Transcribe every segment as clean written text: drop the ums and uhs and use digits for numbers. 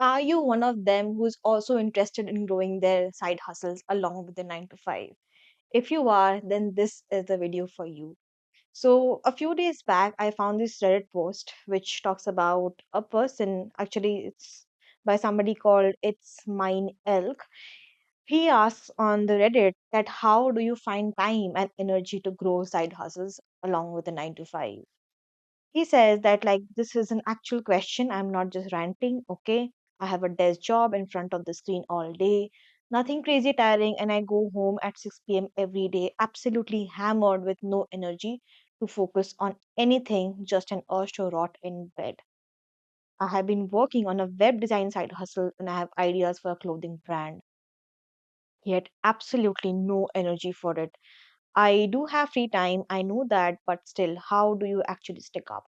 Are you one of them who's also interested in growing their side hustles along with the 9 to 5? If you are, then this is the video for you. So, a few days back, I found this Reddit post which talks about a person, actually, it's by somebody called It's Mine Elk. He asks on the Reddit that how do you find time and energy to grow side hustles along with the 9 to 5? He says that, like, this is an actual question. I'm not just ranting, okay? I have a desk job in front of the screen all day, nothing crazy tiring, and I go home at 6 p.m. every day, absolutely hammered with no energy to focus on anything, just an urge to rot in bed. I have been working on a web design side hustle and I have ideas for a clothing brand, yet absolutely no energy for it. I do have free time, I know that, but still, how do you actually stick up?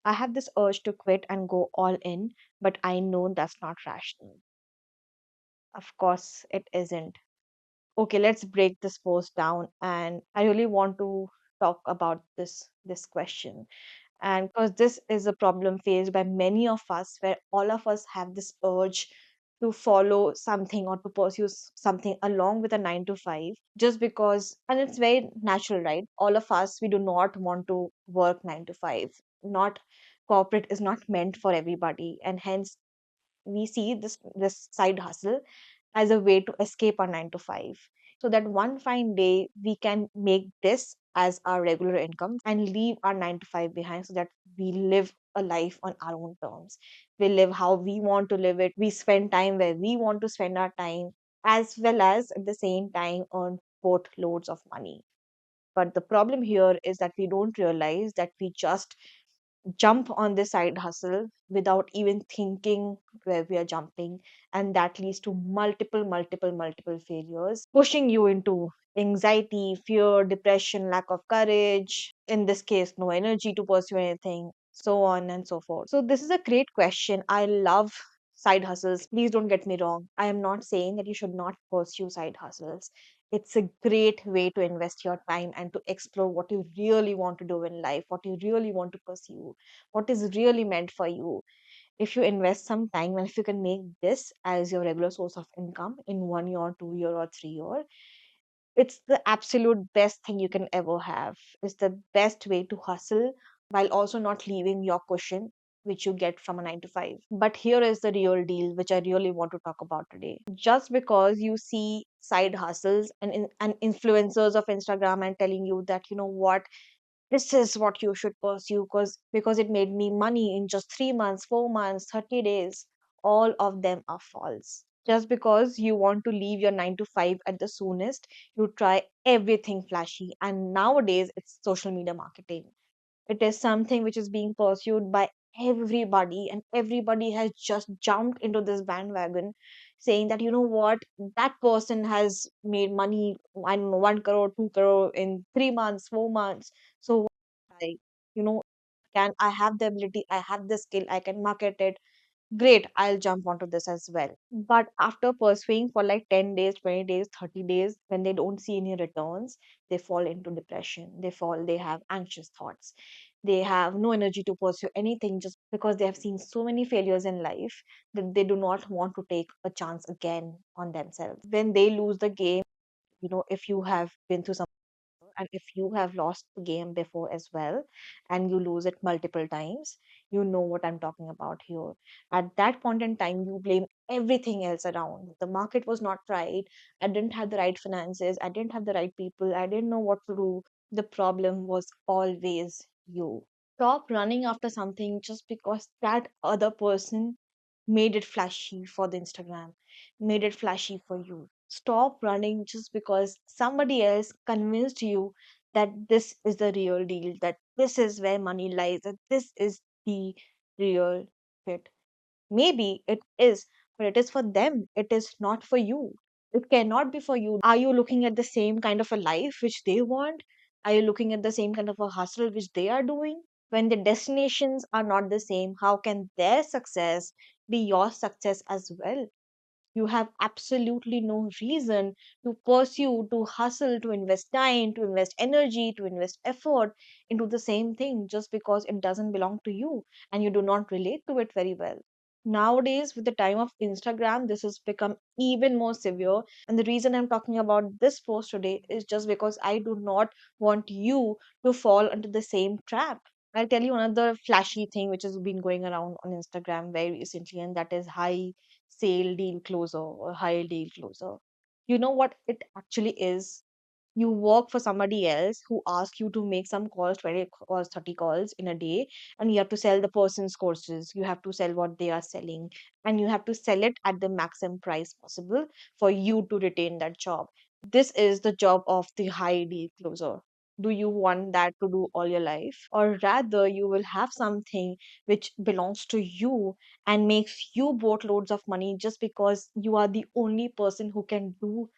I have this urge to quit and go all in, but I know that's not rational. Of course, it isn't. Okay, let's break this post down, and I really want to talk about this question. And because this is a problem faced by many of us, where all of us have this urge to follow something or to pursue something along with a 9 to 5, just because, and it's very natural, right? All of us, we do not want to work 9 to 5. Not corporate is not meant for everybody, and hence we see this side hustle as a way to escape our 9 to 5, so that one fine day we can make this as our regular income and leave our 9 to 5 behind, so that we live a life on our own terms. We live how we want to live it, we spend time where we want to spend our time, as well as at the same time earn both loads of money. But the problem here is that we don't realize that we just jump on this side hustle without even thinking where we are jumping, and that leads to multiple failures, pushing you into anxiety, fear, depression, lack of courage, in this case no energy to pursue anything, so on and so forth. So this is a great question. I love side hustles, please don't get me wrong. I am not saying that you should not pursue side hustles. It's a great way to invest your time and to explore what you really want to do in life, what you really want to pursue, what is really meant for you. If you invest some time and if you can make this as your regular source of income in 1 year, 2 year, or 3 year, it's the absolute best thing you can ever have. It's the best way to hustle while also not leaving your cushion, which you get from a 9 to 5. But here is the real deal, which I really want to talk about today. Just because you see side hustles and influencers of Instagram and telling you that, you know what, this is what you should pursue because it made me money in just 3 months, 4 months, 30 days, all of them are false. Just because you want to leave your 9 to 5 at the soonest, you try everything flashy, and nowadays it's social media marketing. It is something which is being pursued by everybody, and everybody has just jumped into this bandwagon, saying that, you know what, that person has made money, I don't know, 1 crore, 2 crore in 3 months, 4 months. So I, you know, can I have the ability, I have the skill, I can market it. Great, I'll jump onto this as well. But after pursuing for like 10 days, 20 days, 30 days, when they don't see any returns, they fall into depression. They have anxious thoughts. They have no energy to pursue anything just because they have seen so many failures in life that they do not want to take a chance again on themselves. When they lose the game, if you have been through some, and if you have lost the game before as well, and you lose it multiple times, you know what I'm talking about here. At that point in time, you blame everything else around. The market was not right, I didn't have the right finances, I didn't have the right people, I didn't know what to do. The problem was always you. Stop running after something just because that other person made it flashy for the Instagram, made it flashy for you. Stop running just because somebody else convinced you that this is the real deal, that this is where money lies, that this is the real fit. Maybe it is, but it is for them. It is not for you. It cannot be for you. Are you looking at the same kind of a life which they want? Are you looking at the same kind of a hustle which they are doing? When the destinations are not the same, how can their success be your success as well? You have absolutely no reason to pursue, to hustle, to invest time, to invest energy, to invest effort into the same thing just because it doesn't belong to you and you do not relate to it very well. Nowadays, with the time of Instagram, this has become even more severe. And the reason I'm talking about this post today is just because I do not want you to fall into the same trap. I'll tell you another flashy thing which has been going around on Instagram very recently, and that is high sale deal closer or high deal closer. You know what it actually is? You work for somebody else who asks you to make some calls, 20 calls, 30 calls in a day, and you have to sell the person's courses. You have to sell what they are selling, and you have to sell it at the maximum price possible for you to retain that job. This is the job of the high deal closer. Do you want that to do all your life? Or rather, you will have something which belongs to you and makes you boatloads of money just because you are the only person who can do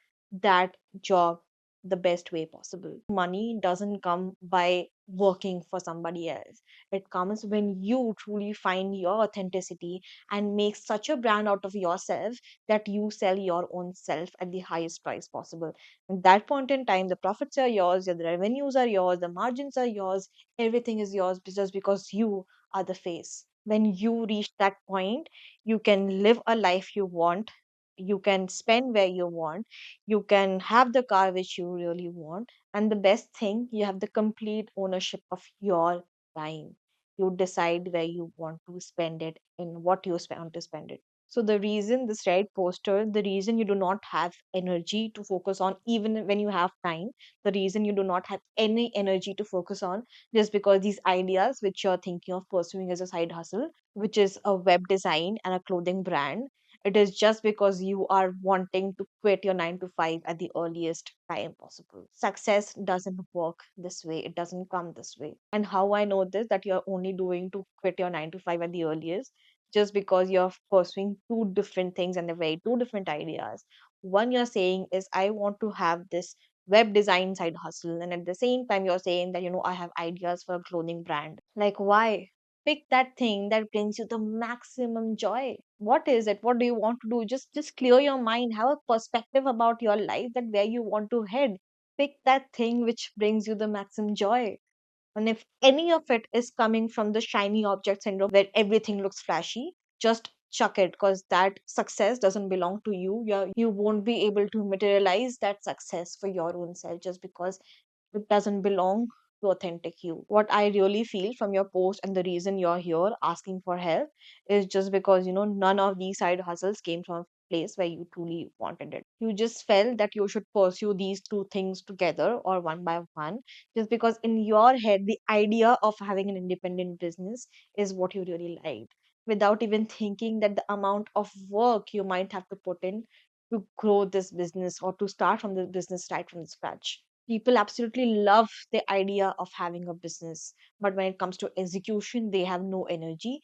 that job the best way possible. Money doesn't come by working for somebody else. It comes when you truly find your authenticity and make such a brand out of yourself that you sell your own self at the highest price possible. At that point in time, the profits are yours, the revenues are yours, the margins are yours, everything is yours just because you are the face. When you reach that point, you can live a life you want, you can spend where you want, you can have the car which you really want, and the best thing, you have the complete ownership of your time. You decide where you want to spend it and what you want to spend it. So the reason this red poster, the reason you do not have energy to focus on even when you have time, the reason you do not have any energy to focus on, just because these ideas which you're thinking of pursuing as a side hustle, which is a web design and a clothing brand, it is just because you are wanting to quit your 9 to 5 at the earliest time possible. Success doesn't work this way, it doesn't come this way. And how I know this, that you're only doing to quit your 9 to 5 at the earliest, just because you're pursuing two different things and they're very two different ideas. One you're saying is, I want to have this web design side hustle, and at the same time you're saying that, I have ideas for a clothing brand. Like, why? Pick that thing that brings you the maximum joy. What is it? What do you want to do? Just clear your mind, have a perspective about your life, that where you want to head. Pick that thing which brings you the maximum joy. And if any of it is coming from the shiny object syndrome where everything looks flashy, just chuck it, because that success doesn't belong to you. You won't be able to materialize that success for your own self just because it doesn't belong to authentic you. What I really feel from your post and the reason you're here asking for help is just because, none of these side hustles came from a place where you truly wanted it. You just felt that you should pursue these two things together or one by one, just because in your head, the idea of having an independent business is what you really liked, without even thinking that the amount of work you might have to put in to grow this business or to start from the business right from the scratch. People absolutely love the idea of having a business, but when it comes to execution, they have no energy,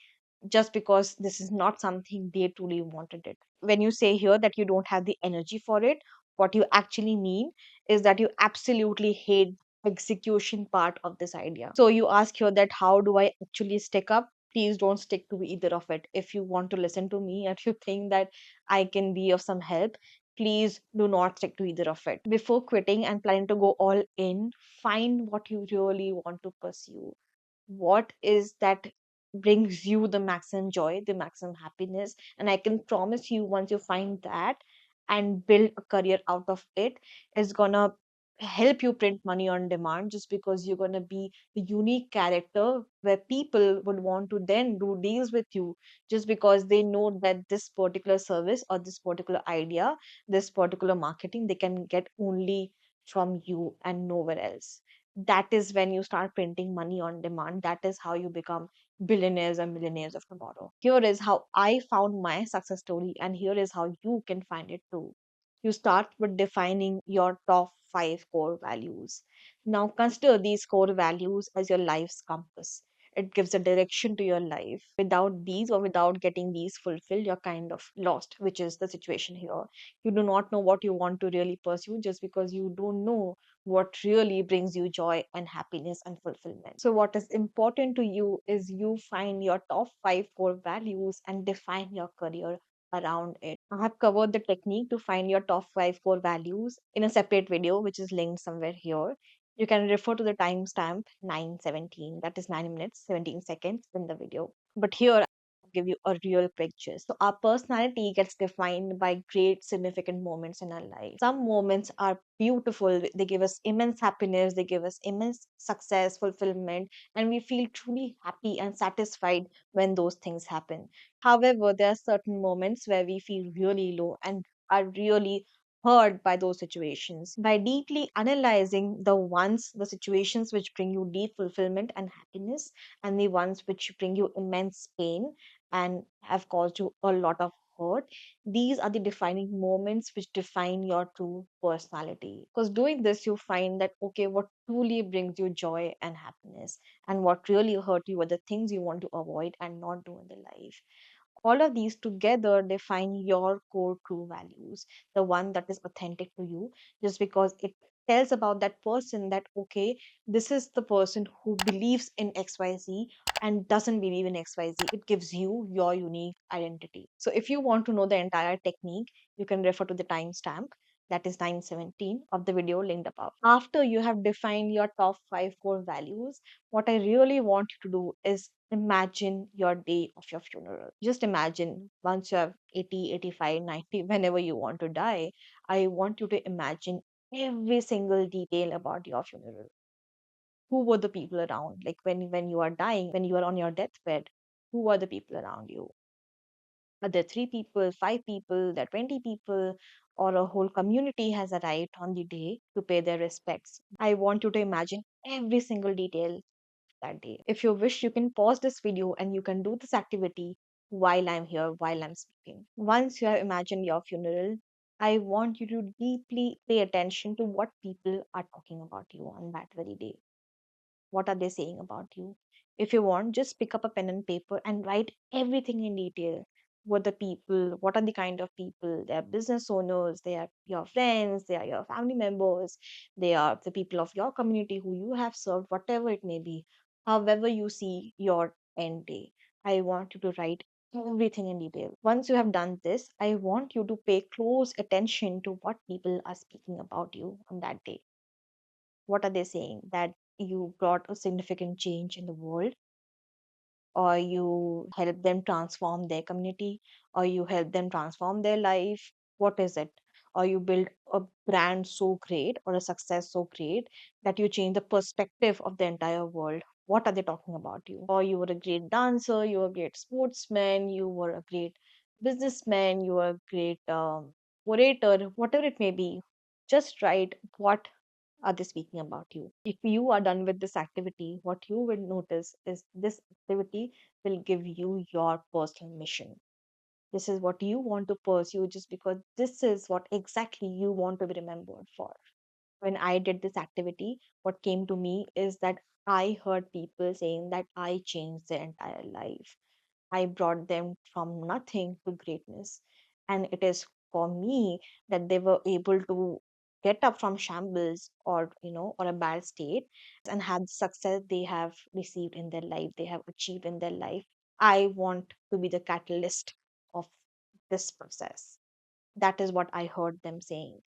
just because this is not something they truly wanted it. When you say here that you don't have the energy for it, what you actually mean is that you absolutely hate execution part of this idea. So you ask here that how do I actually stick up? Please don't stick to either of it. If you want to listen to me, if you think that I can be of some help, please do not stick to either of it. Before quitting and planning to go all in, find what you really want to pursue. What is that brings you the maximum joy, the maximum happiness. And I can promise you, once you find that and build a career out of it, is gonna help you print money on demand, just because you're gonna be the unique character where people would want to then do deals with you, just because they know that this particular service or this particular idea, this particular marketing, they can get only from you and nowhere else. That is when you start printing money on demand. That is how you become billionaires and millionaires of tomorrow. Here is how I found my success story, and here is how you can find it too. You start with defining your top 5 core values. Now, consider these core values as your life's compass. It gives a direction to your life. Without these, or without getting these fulfilled, you're kind of lost, which is the situation here. You do not know what you want to really pursue, just because you don't know what really brings you joy and happiness and fulfillment. So, what is important to you is you find your top 5 core values and define your career around it. I have covered the technique to find your top 5 core values in a separate video, which is linked somewhere here. You can refer to the timestamp 9:17, that is 9 minutes 17 seconds in the video. But here give you a real picture. So our personality gets defined by great significant moments in our life. Some moments are beautiful, they give us immense happiness, they give us immense success, fulfillment, and we feel truly happy and satisfied when those things happen. However, there are certain moments where we feel really low and are really hurt by those situations. By deeply analyzing the situations which bring you deep fulfillment and happiness, and the ones which bring you immense pain and have caused you a lot of hurt, these are the defining moments which define your true personality. Because doing this, you find that, okay, what truly brings you joy and happiness, and what really hurt you are the things you want to avoid and not do in the life. All of these together define your core true values, the one that is authentic to you, just because it tells about that person that, okay, this is the person who believes in XYZ and doesn't believe in XYZ. It gives you your unique identity. So, if you want to know the entire technique, you can refer to the timestamp, that is 9:17 of the video linked above. After you have defined your top 5 core values, what I really want you to do is imagine your day of your funeral. Just imagine once you have 80, 85, 90, whenever you want to die, I want you to imagine every single detail about your funeral. Who were the people around? Like when you are dying, when you are on your deathbed, who are the people around you? Are there 3 people, 5 people, there are 20 people, or a whole community has arrived on the day to pay their respects? I want you to imagine every single detail that day. If you wish, you can pause this video and you can do this activity while I'm here, while I'm speaking. Once you have imagined your funeral, I want you to deeply pay attention to what people are talking about you on that very day. What are they saying about you? If you want, just pick up a pen and paper and write everything in detail. What the people, what are the kind of people? They are business owners, they are your friends, they are your family members, they are the people of your community who you have served, whatever it may be. However, you see your end day, I want you to write everything in detail. Once you have done this, I want you to pay close attention to what people are speaking about you on that day. What are they saying? That you brought a significant change in the world, or you help them transform their community, or you help them transform their life? What is it? Or you build a brand so great or a success so great that you change the perspective of the entire world? What are they talking about you? Or you were a great dancer, you were a great sportsman, you were a great businessman, you were a great orator, whatever it may be. Just write what are they speaking about you. If you are done with this activity, what you will notice is this activity will give you your personal mission. This is what you want to pursue just because this is what exactly you want to be remembered for. When I did this activity, what came to me is that I heard people saying that I changed their entire life. I brought them from nothing to greatness. And it is for me that they were able to get up from shambles, or or a bad state, and have the success they have received in their life, they have achieved in their life. I want to be the catalyst of this process. That is what I heard them saying,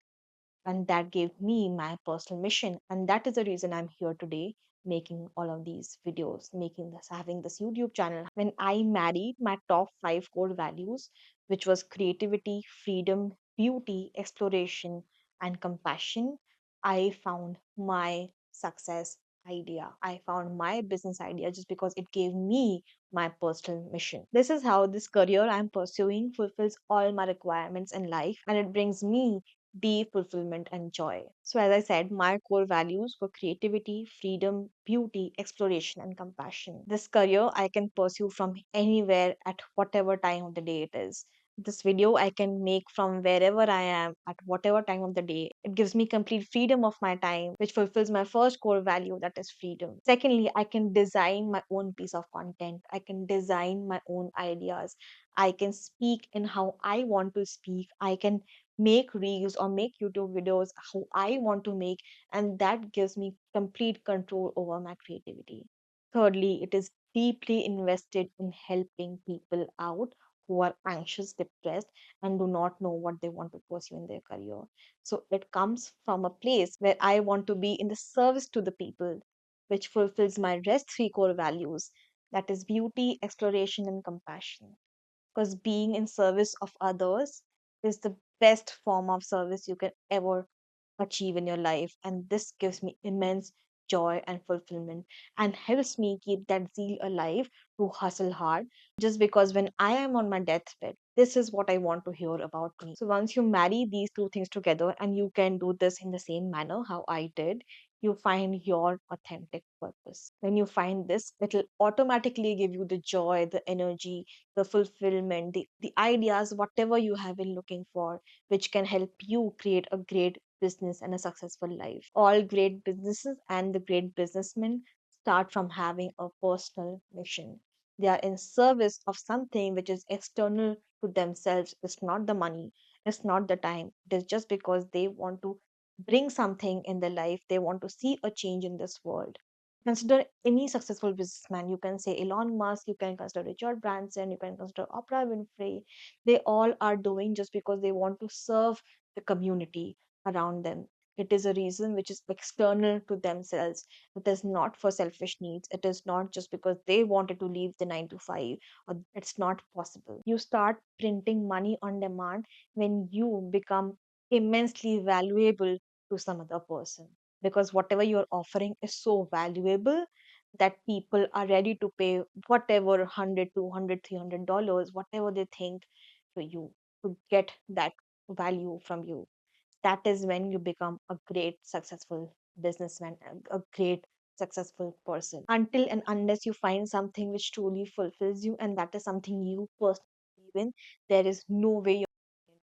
and that gave me my personal mission, and that is the reason I'm here today, making all of these videos, making this, having this YouTube channel. When I married my top 5 core values, which was creativity, freedom, beauty, exploration, and compassion, I found my success idea, I found my business idea, just because it gave me my personal mission. This is how this career I'm pursuing fulfills all my requirements in life, and it brings me deep fulfillment and joy. So, as I said, my core values were creativity, freedom, beauty, exploration, and compassion. This career I can pursue from anywhere at whatever time of the day it is. This video I can make from wherever I am at whatever time of the day. It gives me complete freedom of my time, which fulfills my first core value, that is freedom. Secondly, I can design my own piece of content, I can design my own ideas, I can speak in how I want to speak, I can make reels or make YouTube videos how I want to make, and that gives me complete control over my creativity. Thirdly, it is deeply invested in helping people out who are anxious, depressed, and do not know what they want to pursue in their career. So it comes from a place where I want to be in the service to the people, which fulfills my rest 3 core values. That is beauty, exploration, and compassion. Because being in service of others is the best form of service you can ever achieve in your life. And this gives me immense joy and fulfillment and helps me keep that zeal alive to hustle hard. Just because when I am on my deathbed, this is what I want to hear about me. So once you marry these two things together, and you can do this in the same manner how I did, you find your authentic purpose. When you find this, it'll automatically give you the joy, the energy, the fulfillment, the ideas, whatever you have been looking for, which can help you create a great business and a successful life. All great businesses and the great businessmen start from having a personal mission. They are in service of something which is external to themselves. It's not the money, it's not the time. It is just because they want to bring something in their life. They want to see a change in this world. Consider any successful businessman. You can say Elon Musk, you can consider Richard Branson, you can consider Oprah Winfrey. They all are doing just because they want to serve the community around them. It is a reason which is external to themselves. It is not for selfish needs. It is not just because they wanted to leave the 9 to 5, or it's not possible. You start printing money on demand when you become immensely valuable to some other person, because whatever you're offering is so valuable that people are ready to pay whatever 100, 200, $300, whatever they think, to you, to get that value from you. That is when you become a great successful businessman, a great successful person. Until and unless you find something which truly fulfills you, and that is something you personally believe in, there is no way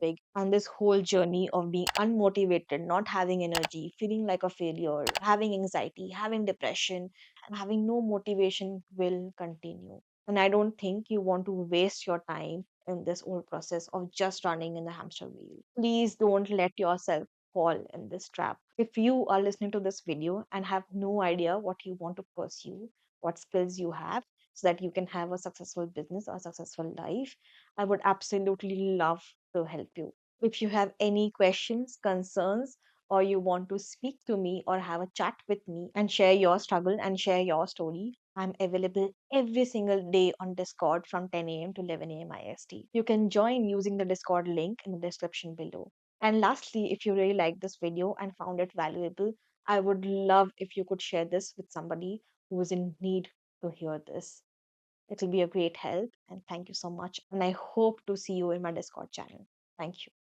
big. And this whole journey of being unmotivated, not having energy, feeling like a failure, having anxiety, having depression, and having no motivation will continue. And I don't think you want to waste your time in this whole process of just running in the hamster wheel. Please don't let yourself fall in this trap. If you are listening to this video and have no idea what you want to pursue, what skills you have, so that you can have a successful business or successful life, I would absolutely love to help you. If you have any questions, concerns, or you want to speak to me or have a chat with me and share your struggle and share your story, I'm available every single day on Discord from 10 a.m. to 11 a.m. IST. You can join using the Discord link in the description below. And lastly, if you really liked this video and found it valuable, I would love if you could share this with somebody who is in need to hear this. It will be a great help. And thank you so much. And I hope to see you in my Discord channel. Thank you.